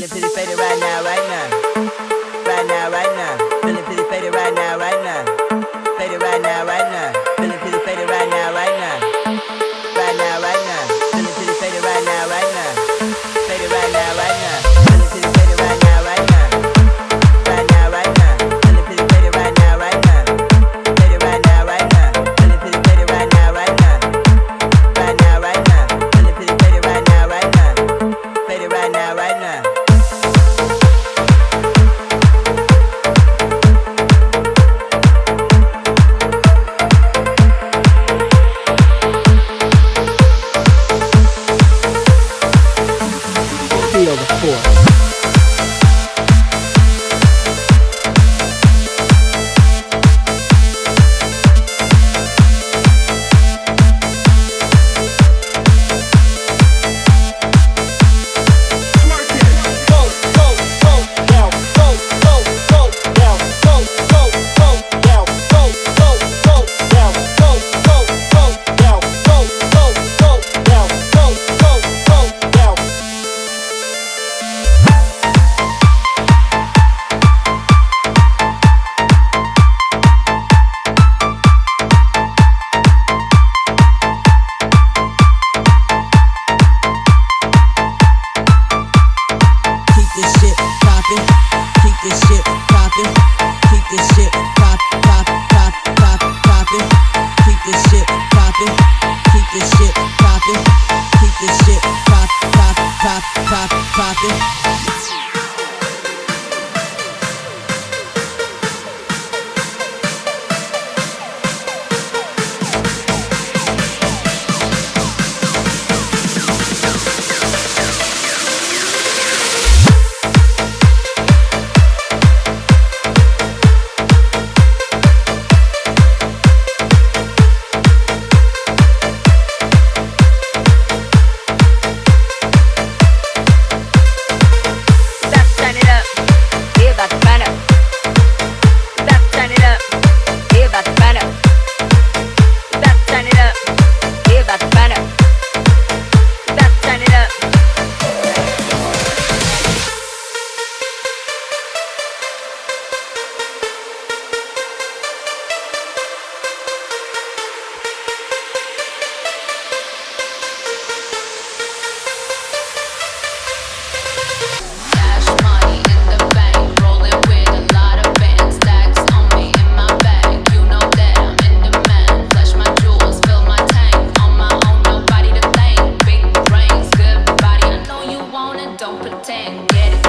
Feeling pretty faded right now, right now. Right now, right now. Feeling pretty faded right now, right now. Faded right now, right now. Feeling pretty faded right now, right now. Right now, right now. Feeling pretty faded right now, right now. Faded right now, right now. Feeling pretty faded right now, right now. Right now, right now. Feeling pretty faded right now, right now. Faded right now, right now. Feeling pretty faded right now, right now. Right now, right now. Feeling pretty faded right now, right now. Faded right now, right now. Feel the force. Don't pretend, get it.